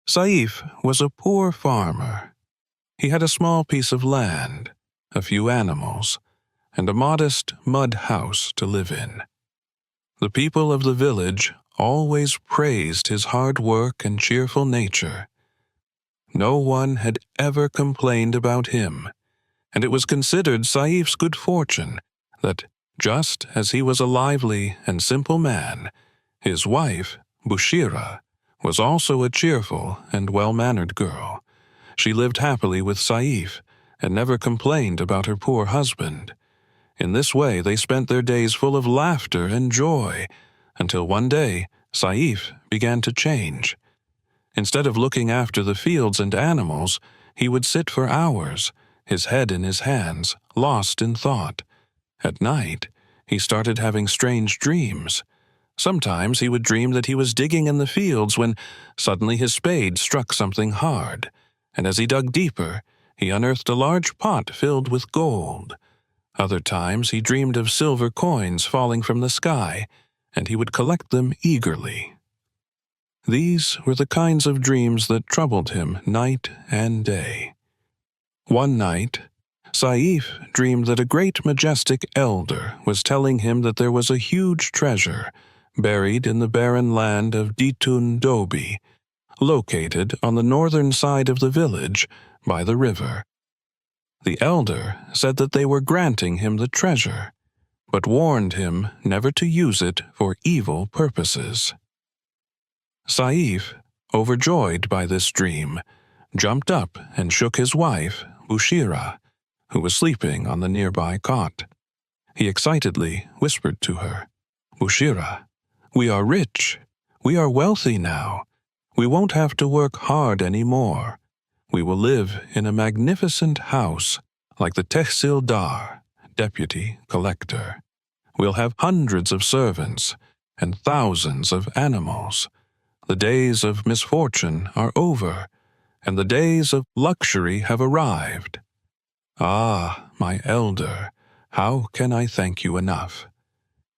Saif was a poor farmer. He had a small piece of land, a few animals, and a modest mud house to live in. The people of the village always praised his hard work and cheerful nature. No one had ever complained about him, and it was considered Saif's good fortune that, just as he was a lively and simple man, his wife, Bushira, was also a cheerful and well-mannered girl. She lived happily with Saif and never complained about her poor husband. In this way they spent their days full of laughter and joy, until one day Saif began to change. Instead of looking after the fields and animals, he would sit for hours, his head in his hands, lost in thought. At night, he started having strange dreams. Sometimes he would dream that he was digging in the fields when suddenly his spade struck something hard, and as he dug deeper, he unearthed a large pot filled with gold. Other times he dreamed of silver coins falling from the sky, and he would collect them eagerly. These were the kinds of dreams that troubled him night and day. One night, Saif dreamed that a great majestic elder was telling him that there was a huge treasure buried in the barren land of Ditun Dobi, located on the northern side of the village by the river. The elder said that they were granting him the treasure, but warned him never to use it for evil purposes. Saif, overjoyed by this dream, jumped up and shook his wife, Bushira, who was sleeping on the nearby cot. He excitedly whispered to her, "Bushira, we are rich. We are wealthy now. We won't have to work hard anymore. We will live in a magnificent house like the Tehsildar, deputy collector. We'll have hundreds of servants and thousands of animals. The days of misfortune are over, and the days of luxury have arrived. Ah, my elder, how can I thank you enough?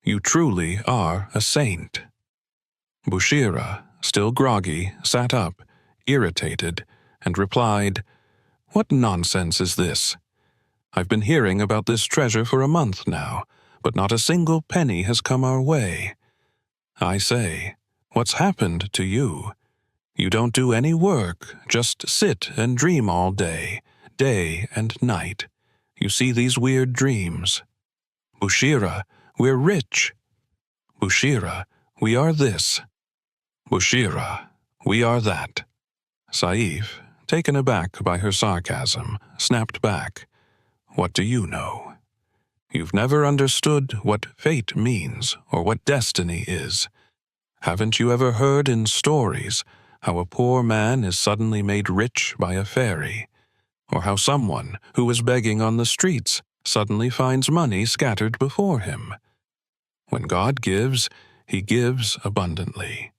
You truly are a saint." Bushira, still groggy, sat up, irritated, and replied, "What nonsense is this? I've been hearing about this treasure for a month now, but not a single penny has come our way. I say, what's happened to you? You don't do any work, just sit and dream all day, day and night. You see these weird dreams. Bushira, we're rich. Bushira, we are this. Bushira, we are that." Saif, taken aback by her sarcasm, snapped back, "What do you know? You've never understood what fate means or what destiny is. Haven't you ever heard in stories how a poor man is suddenly made rich by a fairy, or how someone who was begging on the streets suddenly finds money scattered before him? When God gives, He gives abundantly.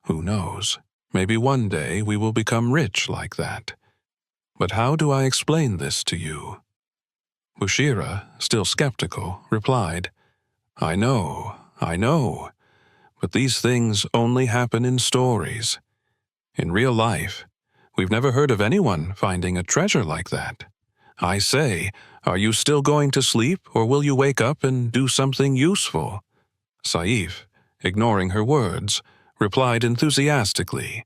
Who knows, maybe one day we will become rich like that. But how do I explain this to you?" Bushira, still skeptical, replied, I know, but these things only happen in stories. In real life, we've never heard of anyone finding a treasure like that. I say, are you still going to sleep, or will you wake up and do something useful?" Saif, ignoring her words, replied enthusiastically,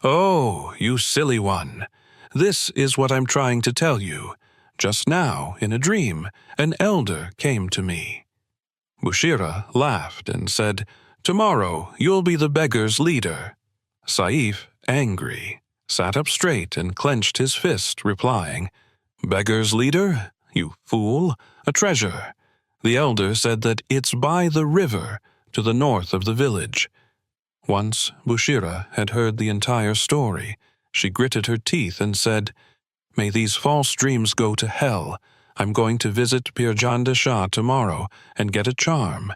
"Oh, you silly one! This is what I'm trying to tell you. Just now, in a dream, an elder came to me." Bushira laughed and said, "Tomorrow you'll be the beggars' leader." Saif, angry, sat up straight and clenched his fist, replying, "Beggars' leader? You fool! A treasure. The elder said that it's by the river, to the north of the village." Once Bushira had heard the entire story. She gritted her teeth and said, "May these false dreams go to hell. I'm going to visit Pirjanda Shah tomorrow and get a charm.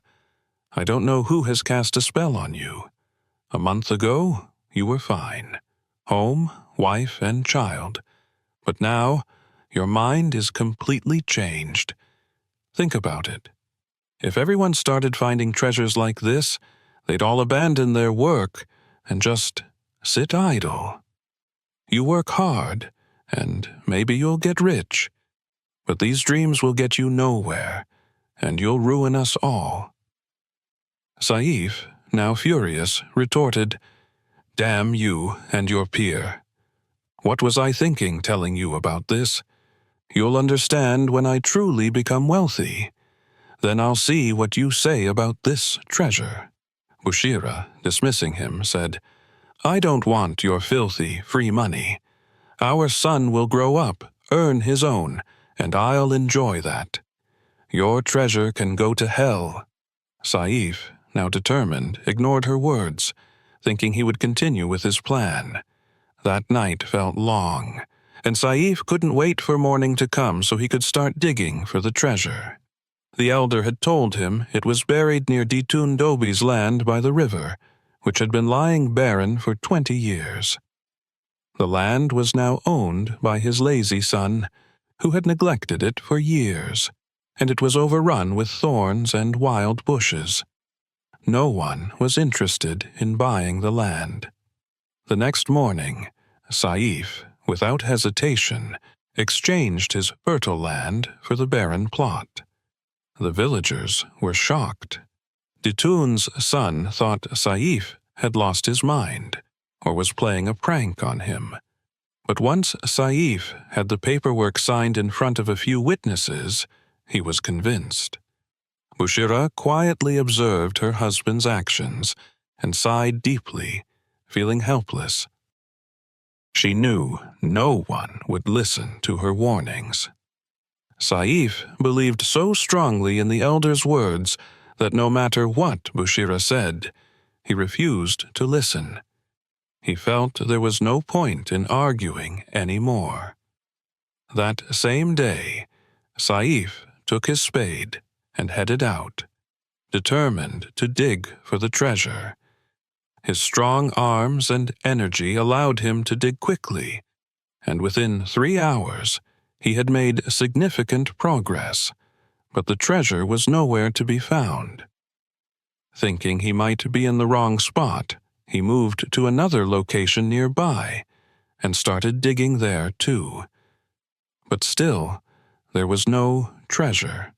I don't know who has cast a spell on you. A month ago, you were fine. Home, wife, and child. But now, your mind is completely changed. Think about it. If everyone started finding treasures like this, they'd all abandon their work and just sit idle." You work hard, and maybe you'll get rich. But these dreams will get you nowhere, and you'll ruin us all." Saif, now furious, retorted, "Damn you and your peer. What was I thinking telling you about this? You'll understand when I truly become wealthy. Then I'll see what you say about this treasure." Bushira, dismissing him, said, "I don't want your filthy, free money. Our son will grow up, earn his own, and I'll enjoy that. Your treasure can go to hell." Saif, now determined, ignored her words, thinking he would continue with his plan. That night felt long, and Saif couldn't wait for morning to come so he could start digging for the treasure. The elder had told him it was buried near Ditun Dobi's land by the river, which had been lying barren for 20 years. The land was now owned by his lazy son, who had neglected it for years, and it was overrun with thorns and wild bushes. No one was interested in buying the land. The next morning, Saif, without hesitation, exchanged his fertile land for the barren plot. The villagers were shocked. Ditun's son thought Saif had lost his mind, or was playing a prank on him. But once Saif had the paperwork signed in front of a few witnesses, he was convinced. Bushira quietly observed her husband's actions and sighed deeply, feeling helpless. She knew no one would listen to her warnings. Saif believed so strongly in the elder's words that no matter what Bushira said, he refused to listen. He felt there was no point in arguing any more. That same day, Saif took his spade and headed out, determined to dig for the treasure. His strong arms and energy allowed him to dig quickly, and within 3 hours he had made significant progress, but the treasure was nowhere to be found. Thinking he might be in the wrong spot, he moved to another location nearby and started digging there too. But still, there was no treasure.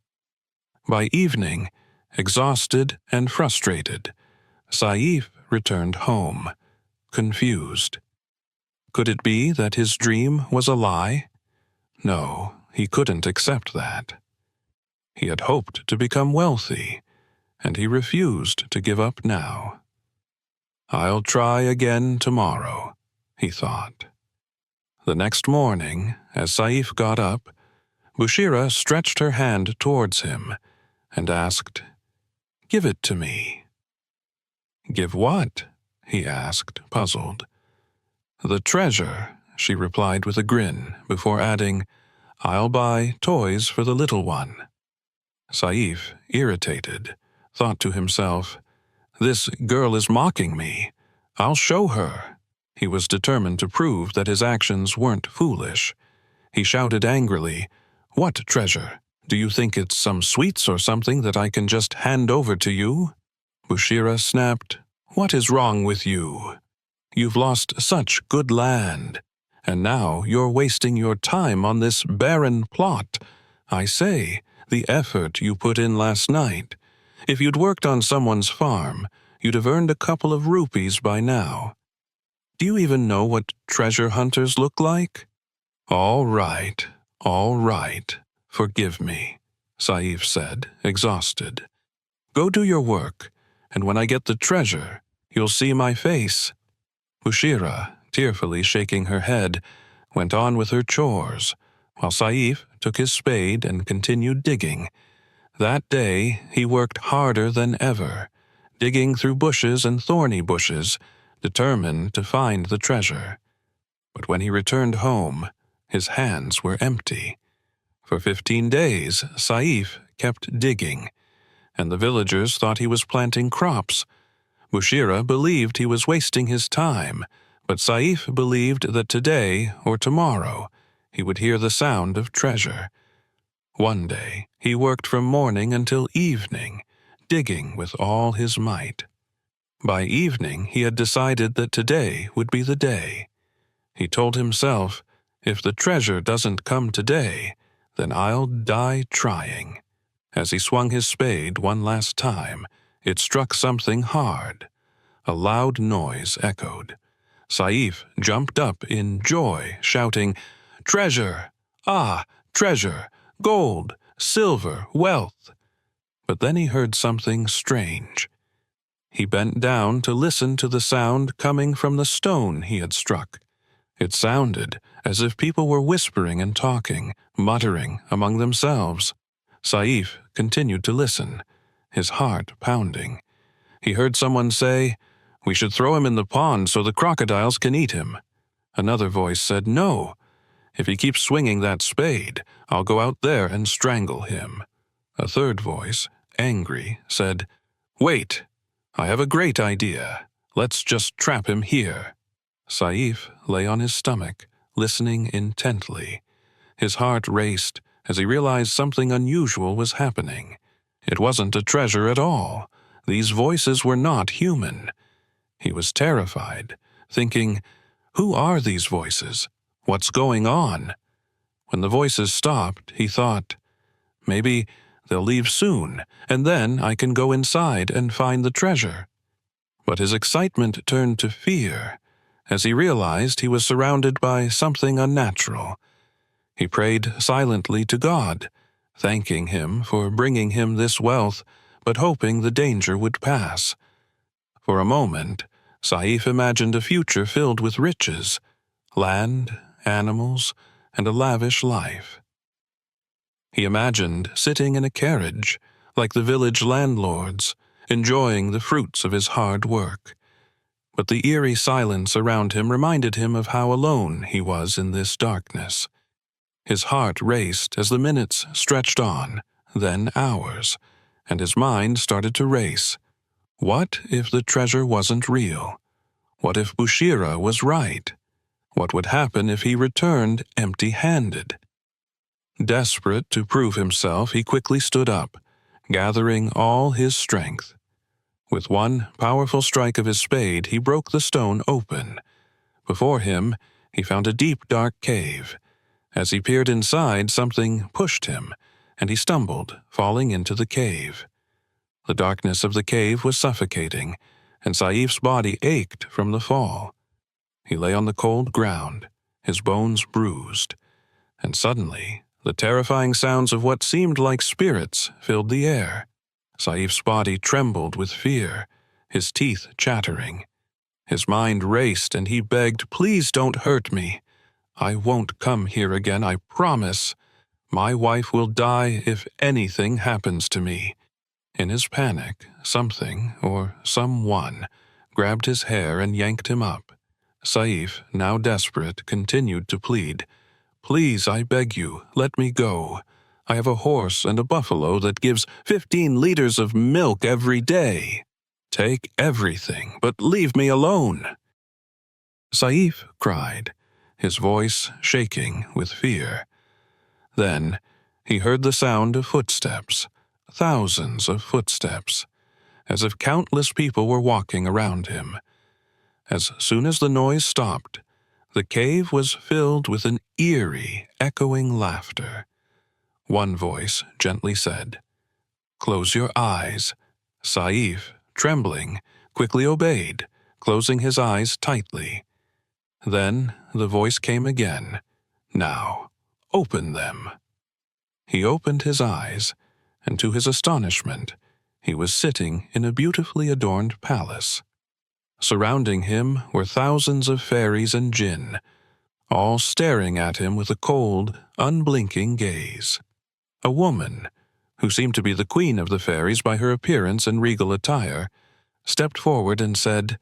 By evening, exhausted and frustrated, Saif returned home, confused. Could it be that his dream was a lie? No, he couldn't accept that. He had hoped to become wealthy, and he refused to give up now. "I'll try again tomorrow," he thought. The next morning, as Saif got up, Bushira stretched her hand towards him and asked, "Give it to me." "Give what?" he asked, puzzled. "The treasure," she replied with a grin, before adding, "I'll buy toys for the little one." Saif, irritated, thought to himself, "This girl is mocking me. I'll show her." He was determined to prove that his actions weren't foolish. He shouted angrily, "What treasure? Do you think it's some sweets or something that I can just hand over to you?" Bushira snapped, "What is wrong with you? You've lost such good land, and now you're wasting your time on this barren plot. I say, the effort you put in last night. If you'd worked on someone's farm, you'd have earned a couple of rupees by now. Do you even know what treasure hunters look like?" All right, forgive me," Saif said, exhausted. "Go do your work, and when I get the treasure, you'll see my face." Bushira, tearfully shaking her head, went on with her chores, while Saif took his spade and continued digging. That day he worked harder than ever, digging through bushes and thorny bushes, determined to find the treasure. But when he returned home, his hands were empty. For 15 days, Saif kept digging, and the villagers thought he was planting crops. Bushira believed he was wasting his time, but Saif believed that today or tomorrow he would hear the sound of treasure. One day he worked from morning until evening, digging with all his might. By evening he had decided that today would be the day. He told himself, if the treasure doesn't come today, then I'll die trying. As he swung his spade one last time, it struck something hard. A loud noise echoed. Saif jumped up in joy, shouting, "Treasure! Ah, treasure! Gold, silver, wealth!" But then he heard something strange. He bent down to listen to the sound coming from the stone he had struck. It sounded as if people were whispering and talking, muttering among themselves. Saif continued to listen, his heart pounding. He heard someone say, "We should throw him in the pond so the crocodiles can eat him." Another voice said, "No. If he keeps swinging that spade, I'll go out there and strangle him." A third voice, angry, said, "Wait. I have a great idea. Let's just trap him here." Saif lay on his stomach, listening intently. His heart raced as he realized something unusual was happening. It wasn't a treasure at all. These voices were not human. He was terrified, thinking, "Who are these voices? What's going on?" When the voices stopped, he thought, "Maybe they'll leave soon, and then I can go inside and find the treasure." But his excitement turned to fear as he realized he was surrounded by something unnatural. He prayed silently to God, thanking him for bringing him this wealth, but hoping the danger would pass. For a moment, Saif imagined a future filled with riches, land, animals, and a lavish life. He imagined sitting in a carriage, like the village landlords, enjoying the fruits of his hard work. But the eerie silence around him reminded him of how alone he was in this darkness. His heart raced as the minutes stretched on, then hours, and his mind started to race. What if the treasure wasn't real? What if Bushira was right? What would happen if he returned empty-handed? Desperate to prove himself, he quickly stood up, gathering all his strength. With one powerful strike of his spade, he broke the stone open. Before him, he found a deep, dark cave. As he peered inside, something pushed him, and he stumbled, falling into the cave. The darkness of the cave was suffocating, and Saif's body ached from the fall. He lay on the cold ground, his bones bruised, and suddenly the terrifying sounds of what seemed like spirits filled the air. Saif's body trembled with fear, his teeth chattering. His mind raced, and he begged, "Please don't hurt me. I won't come here again, I promise. My wife will die if anything happens to me." In his panic, something, or someone, grabbed his hair and yanked him up. Saif, now desperate, continued to plead, "Please, I beg you, let me go. I have a horse and a buffalo that gives 15 liters of milk every day. Take everything, but leave me alone." Saif cried, his voice shaking with fear. Then he heard the sound of footsteps, thousands of footsteps, as if countless people were walking around him. As soon as the noise stopped, the cave was filled with an eerie, echoing laughter. One voice gently said, "Close your eyes." Saif, trembling, quickly obeyed, closing his eyes tightly. Then the voice came again, "Now, open them." He opened his eyes, and to his astonishment, he was sitting in a beautifully adorned palace. Surrounding him were thousands of fairies and jinn, all staring at him with a cold, unblinking gaze. A woman, who seemed to be the queen of the fairies by her appearance and regal attire, stepped forward and said,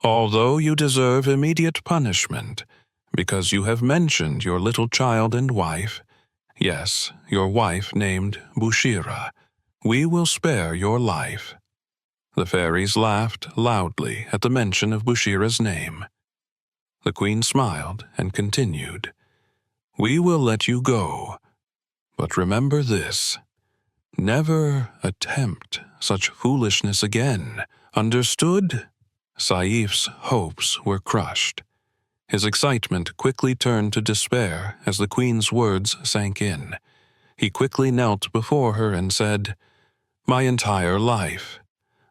"Although you deserve immediate punishment, because you have mentioned your little child and wife, yes, your wife named Bushira, we will spare your life." The fairies laughed loudly at the mention of Bushira's name. The queen smiled and continued, "We will let you go, but remember this. Never attempt such foolishness again, understood?" Saif's hopes were crushed. His excitement quickly turned to despair as the queen's words sank in. He quickly knelt before her and said, "My entire life,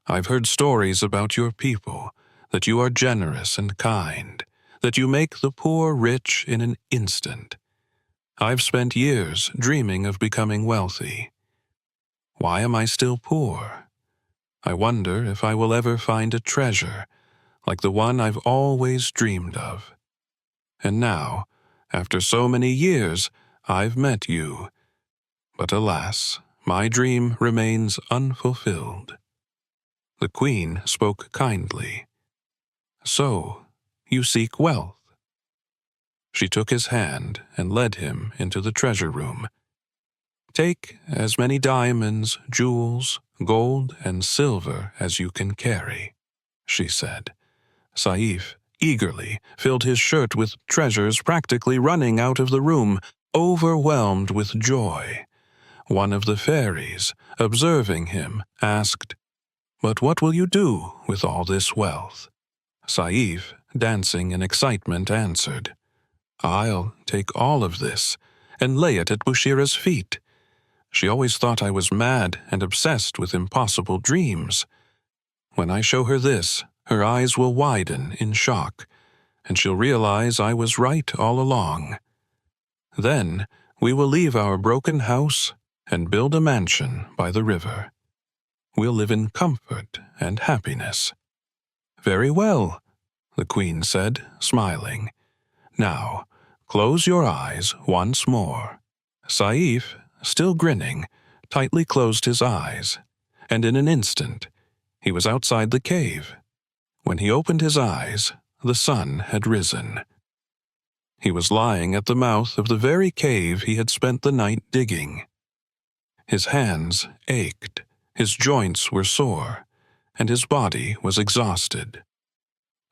I've heard stories about your people, that you are generous and kind, that you make the poor rich in an instant. I've spent years dreaming of becoming wealthy. Why am I still poor? I wonder if I will ever find a treasure like the one I've always dreamed of. And now, after so many years, I've met you. But alas, my dream remains unfulfilled." The queen spoke kindly. "So, you seek wealth?" She took his hand and led him into the treasure room. "Take as many diamonds, jewels, gold, and silver as you can carry," she said. Saif eagerly filled his shirt with treasures, practically running out of the room, overwhelmed with joy. One of the fairies, observing him, asked, "But what will you do with all this wealth?" Saif, dancing in excitement, answered, "I'll take all of this and lay it at Bushira's feet. She always thought I was mad and obsessed with impossible dreams. When I show her this, her eyes will widen in shock, and she'll realize I was right all along. Then we will leave our broken house and build a mansion by the river. We'll live in comfort and happiness." "Very well," the queen said, smiling. "Now, close your eyes once more." Saif, still grinning, tightly closed his eyes, and in an instant, he was outside the cave. When he opened his eyes, the sun had risen. He was lying at the mouth of the very cave he had spent the night digging. His hands ached, his joints were sore, and his body was exhausted.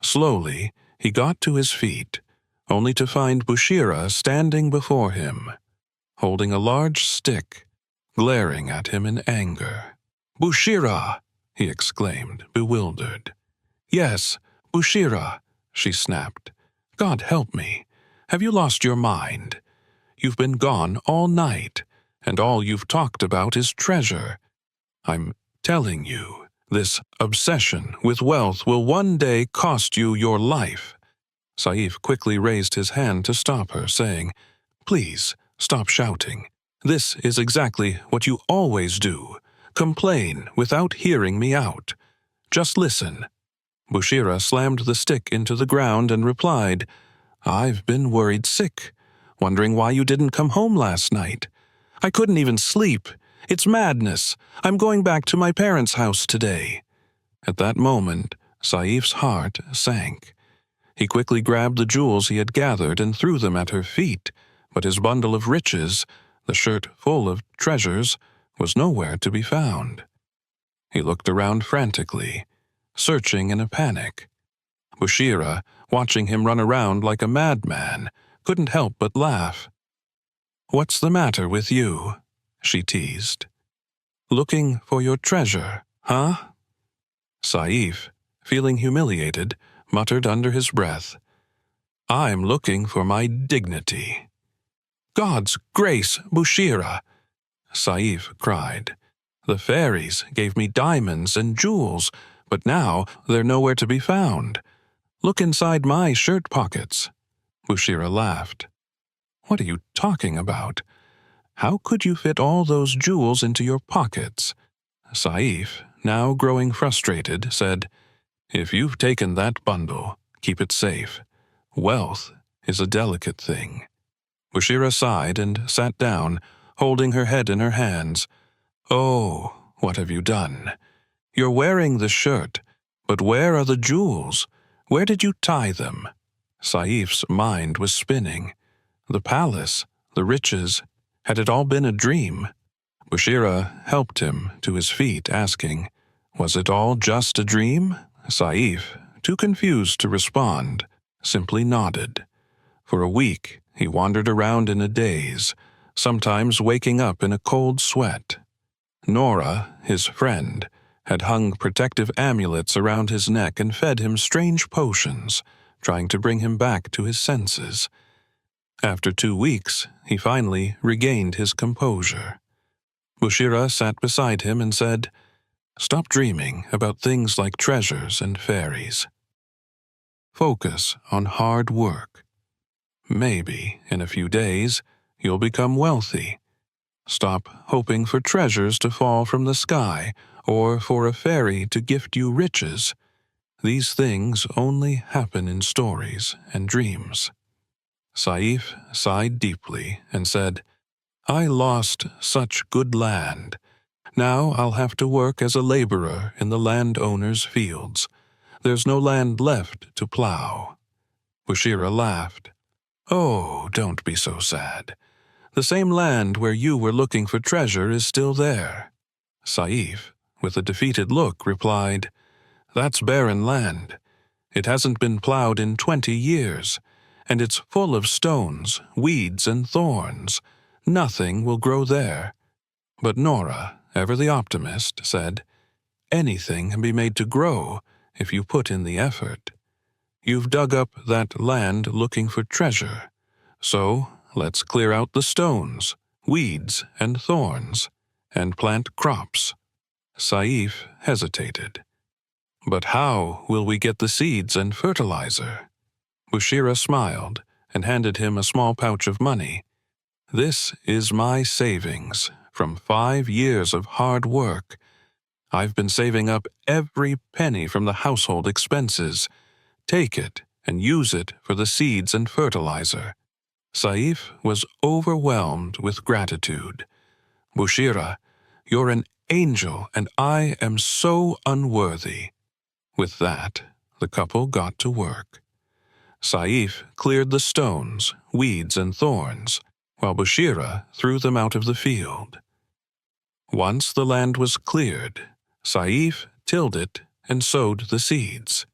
Slowly, he got to his feet, only to find Bushira standing before him, holding a large stick, glaring at him in anger. "Bushira!" he exclaimed, bewildered. "Yes, Bushira," she snapped. "God help me. Have you lost your mind? You've been gone all night, and all you've talked about is treasure. I'm telling you, this obsession with wealth will one day cost you your life." Saif quickly raised his hand to stop her, saying, "Please, stop shouting. This is exactly what you always do. Complain without hearing me out. Just listen." Bushira slammed the stick into the ground and replied, "I've been worried sick, wondering why you didn't come home last night. I couldn't even sleep. It's madness. I'm going back to my parents' house today." At that moment, Saif's heart sank. He quickly grabbed the jewels he had gathered and threw them at her feet, but his bundle of riches, the shirt full of treasures, was nowhere to be found. He looked around frantically, searching in a panic. Bushira, watching him run around like a madman, couldn't help but laugh. "What's the matter with you?" she teased. "Looking for your treasure, huh?" Saif, feeling humiliated, muttered under his breath, "I'm looking for my dignity." "God's grace, Bushira!" Saif cried. "The fairies gave me diamonds and jewels, but now they're nowhere to be found. Look inside my shirt pockets." Bushira laughed. "What are you talking about? How could you fit all those jewels into your pockets?" Saif, now growing frustrated, said, "If you've taken that bundle, keep it safe. Wealth is a delicate thing." Bushira sighed and sat down, holding her head in her hands. "Oh, what have you done? You're wearing the shirt, but where are the jewels? Where did you tie them?" Saif's mind was spinning. The palace, the riches, had it all been a dream? Bushira helped him to his feet, asking, "Was it all just a dream?" Saif, too confused to respond, simply nodded. For a week, he wandered around in a daze, sometimes waking up in a cold sweat. Nora, his friend, had hung protective amulets around his neck and fed him strange potions, trying to bring him back to his senses. After 2 weeks, he finally regained his composure. Bushira sat beside him and said, "Stop dreaming about things like treasures and fairies. Focus on hard work. Maybe, in a few days, you'll become wealthy. Stop hoping for treasures to fall from the sky or for a fairy to gift you riches. These things only happen in stories and dreams." Saif sighed deeply and said, "I lost such good land. Now I'll have to work as a laborer in the landowner's fields. There's no land left to plow." Bushira laughed. "Oh, don't be so sad. The same land where you were looking for treasure is still there." Saif, with a defeated look, replied, "That's barren land. It hasn't been plowed in 20 years, and it's full of stones, weeds, and thorns. Nothing will grow there." But Nora, ever the optimist, said, "Anything can be made to grow if you put in the effort. You've dug up that land looking for treasure, so let's clear out the stones, weeds, and thorns, and plant crops." Saif hesitated. "But how will we get the seeds and fertilizer?" Bushira smiled and handed him a small pouch of money. "This is my savings from 5 years of hard work. I've been saving up every penny from the household expenses. Take it and use it for the seeds and fertilizer." Saif was overwhelmed with gratitude. "Bushira, you're an angel, and I am so unworthy." With that, the couple got to work. Saif cleared the stones, weeds, and thorns, while Bushira threw them out of the field. Once the land was cleared, Saif tilled it and sowed the seeds.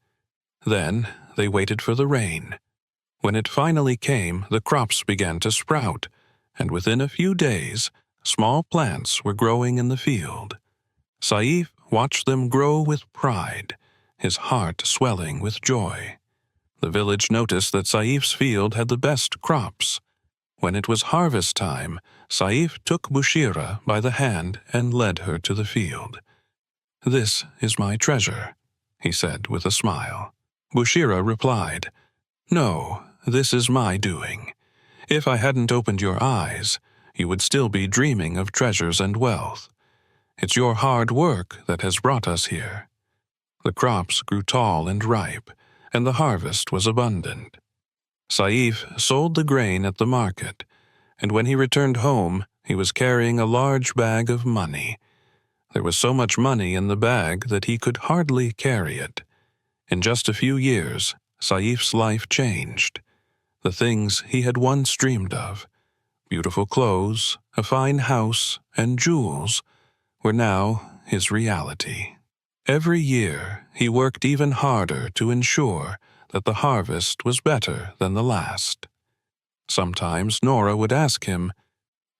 Then they waited for the rain. When it finally came, the crops began to sprout, and within a few days, small plants were growing in the field. Saif watched them grow with pride, his heart swelling with joy. The village noticed that Saif's field had the best crops. When it was harvest time, Saif took Bushira by the hand and led her to the field. "This is my treasure," he said with a smile. Bushira replied, "No, this is my doing. If I hadn't opened your eyes, you would still be dreaming of treasures and wealth. It's your hard work that has brought us here." The crops grew tall and ripe, and the harvest was abundant. Saif sold the grain at the market, and when he returned home, he was carrying a large bag of money. There was so much money in the bag that he could hardly carry it. In just a few years, Saif's life changed. The things he had once dreamed of, beautiful clothes, a fine house, and jewels, were now his reality. Every year, he worked even harder to ensure that the harvest was better than the last. Sometimes Nora would ask him,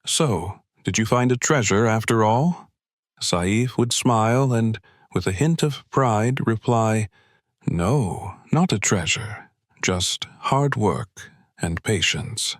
"So, did you find a treasure after all?" Saif would smile and, with a hint of pride, reply, "No, not a treasure, just hard work and patience."